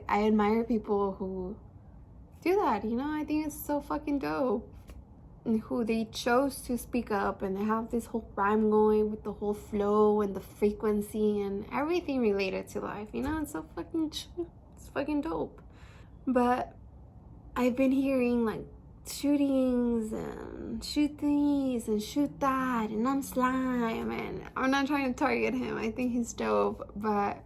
I admire people who do that, you know. I think it's so fucking dope. And who they chose to speak up, and they have this whole rhyme going with the whole flow and the frequency and everything related to life, you know. It's so fucking it's fucking dope. But I've been hearing like shootings and shoot these and shoot that, and I'm slime, and I'm not trying to target him. I think he's dope, but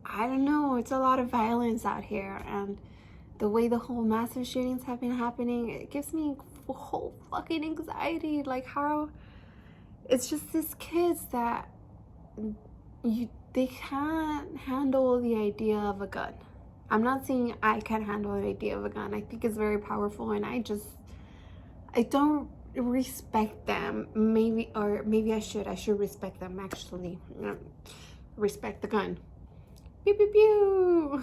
I don't know, it's a lot of violence out here, and the way the whole massive shootings have been happening, it gives me whole fucking anxiety. Like, how it's just these kids that they can't handle the idea of a gun. I'm not saying I can't handle the idea of a gun. I think it's very powerful, and I don't respect them. Maybe I should respect them, actually. Respect the gun. Pew pew pew.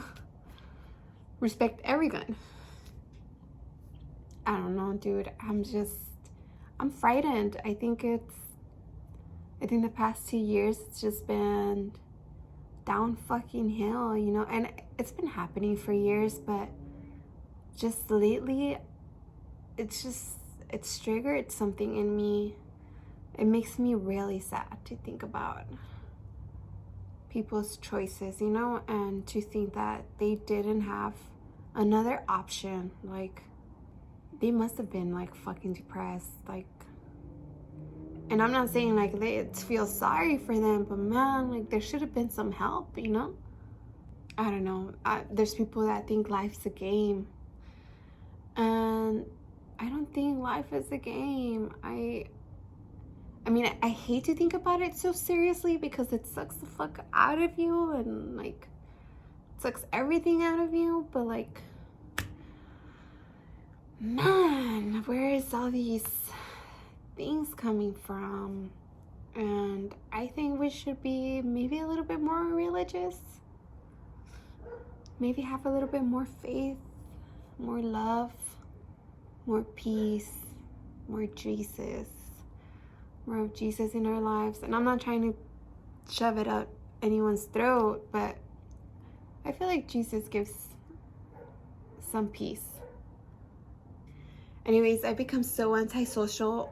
Respect every gun. I don't know, dude. I'm frightened. I think the past 2 years it's just been down fucking hill, you know. And it's been happening for years, but just lately it's triggered something in me. It makes me really sad to think about people's choices, you know, and to think that they didn't have another option. Like, they must have been like fucking depressed, like, and I'm not saying like they feel sorry for them, but man, like, there should have been some help, you know. I don't know. There's people that think life's a game, and I don't think life is a game. I mean, I hate to think about it so seriously, because it sucks the fuck out of you, and like, it sucks everything out of you, but like, man, where is all these things coming from? And I think we should be maybe a little bit more religious, maybe have a little bit more faith, more love, more peace, more Jesus, more of Jesus in our lives. And I'm not trying to shove it up anyone's throat, but I feel like Jesus gives some peace. Anyways, I become so antisocial.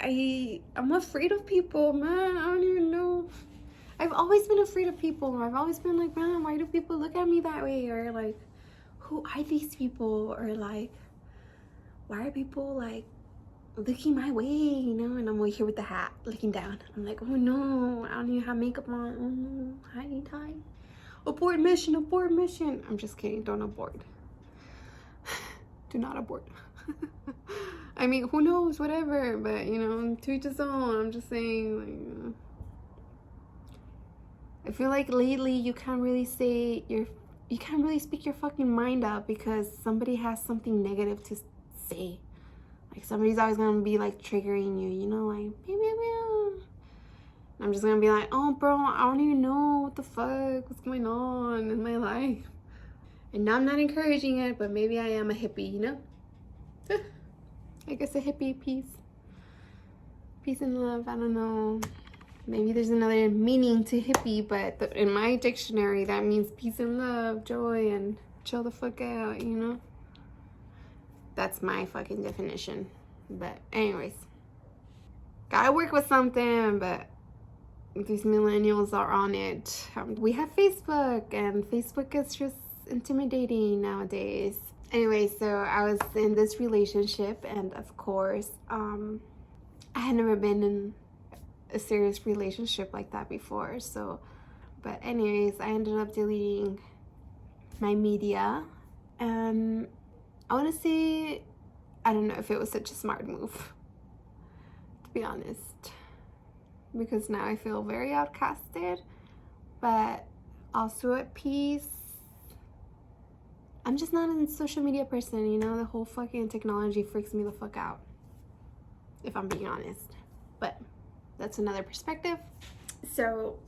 I'm afraid of people, man. I don't even know. I've always been afraid of people. I've always been like, man, why do people look at me that way? Or like, who are these people? Or like, why are people like looking my way, you know? And I'm over here with the hat looking down. I'm like, oh no, I don't even have makeup on. Oh no, hi. Abort mission. I'm just kidding, don't abort. Do not abort. I mean, who knows, whatever, but you know, to each his own. I'm just saying, like, I feel like lately you can't really speak your fucking mind out, because somebody has something negative to say. Like, somebody's always gonna be like triggering you, you know, like, pew, pew, pew. I'm just gonna be like, oh bro, I don't even know what the fuck, what's going on in my life. And now I'm not encouraging it, but maybe I am a hippie, you know? I guess a hippie, peace and love. I don't know. Maybe there's another meaning to hippie, but in my dictionary, that means peace and love, joy, and chill the fuck out, you know? That's my fucking definition. But anyways, gotta work with something, but these millennials are on it. We have Facebook, and Facebook is just intimidating nowadays. Anyway, so I was in this relationship, and of course, I had never been in a serious relationship like that before. So, but anyways, I ended up deleting my media, and I want to say, I don't know if it was such a smart move, to be honest, because now I feel very outcasted, but also at peace. I'm just not a social media person, you know? The whole fucking technology freaks me the fuck out, if I'm being honest. But that's another perspective. So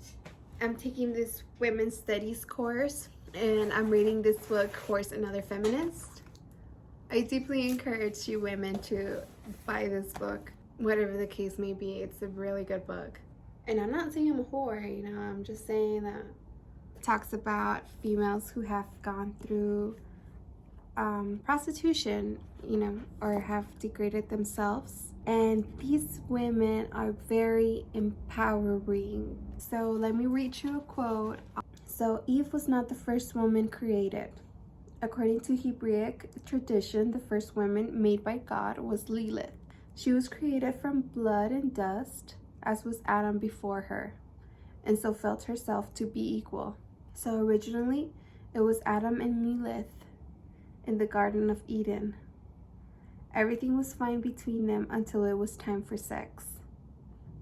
I'm taking this women's studies course, and I'm reading this book, Other Feminists. I deeply encourage you women to buy this book, whatever the case may be. It's a really good book. And I'm not saying I'm a whore, I'm just saying that it talks about females who have gone through prostitution, or have degraded themselves. And these women are very empowering. So let me read you a quote. So Eve was not the first woman created. According to Hebraic tradition, the first woman made by God was Lilith. She was created from blood and dust, as was Adam before her, and so felt herself to be equal. So originally, it was Adam and Lilith in the Garden of Eden. Everything was fine between them until it was time for sex.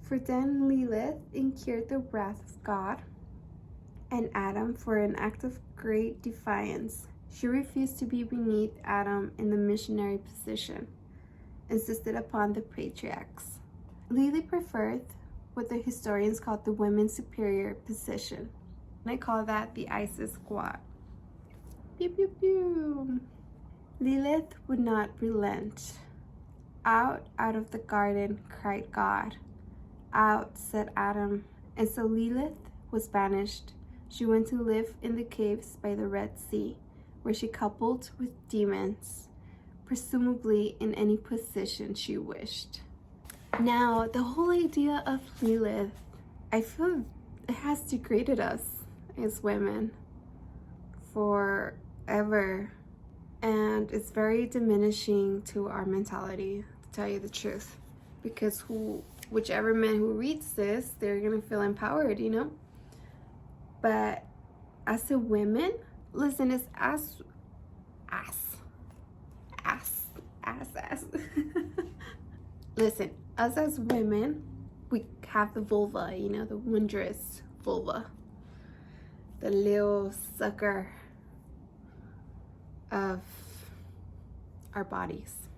For then Lilith incurred the wrath of God and Adam for an act of great defiance. She refused to be beneath Adam in the missionary position, insisted upon the patriarchs. Lilith preferred what the historians call the women's superior position. I call that the ISIS squad. Pew, pew, pew. Lilith would not relent. Out of the garden, cried God. Out, said Adam. And so Lilith was banished. She went to live in the caves by the Red Sea, where she coupled with demons, presumably in any position she wished. Now, the whole idea of Lilith, I feel it has degraded us as women forever. And it's very diminishing to our mentality, to tell you the truth. Because whichever man who reads this, they're going to feel empowered, But as a woman, listen, it's ass. Listen, us as women, we have the vulva, the wondrous vulva. The little sucker of our bodies.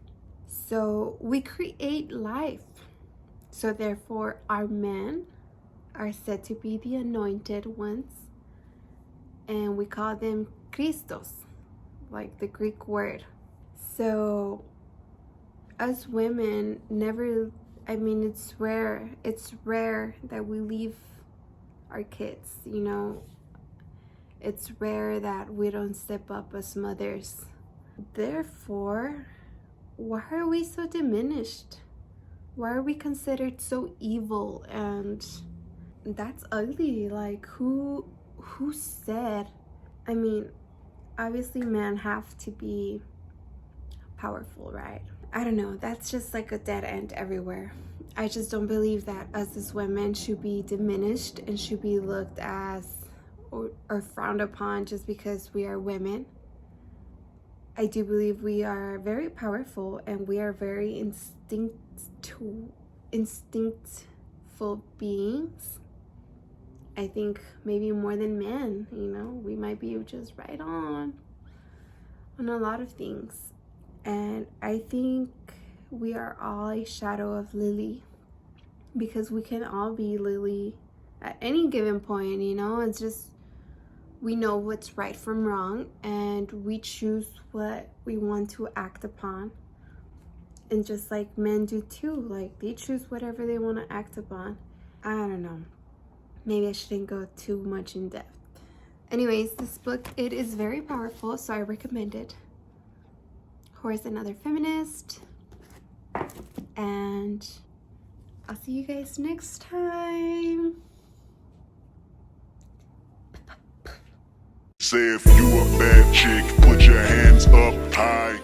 So we create life. So therefore, our men are said to be the anointed ones. And we call them Christos, like the Greek word. So us women it's rare that we leave our kids, It's rare that we don't step up as mothers. Therefore, why are we so diminished? Why are we considered so evil? And that's ugly. Like, who said? Obviously men have to be powerful, right? I don't know, that's just like a dead end everywhere. I just don't believe that us as women should be diminished and should be looked as or frowned upon just because we are women. I do believe we are very powerful and we are very instinctful beings. I think maybe more than men, we might be just right on a lot of things. And I think we are all a shadow of Lily, because we can all be Lily at any given point, It's just, we know what's right from wrong and we choose what we want to act upon. And just like men do too, like they choose whatever they want to act upon. I don't know. Maybe I shouldn't go too much in depth. Anyways, this book, it is very powerful, so I recommend it. Horse and Other Feminists. And I'll see you guys next time. Say if you a bad chick, put your hands up high.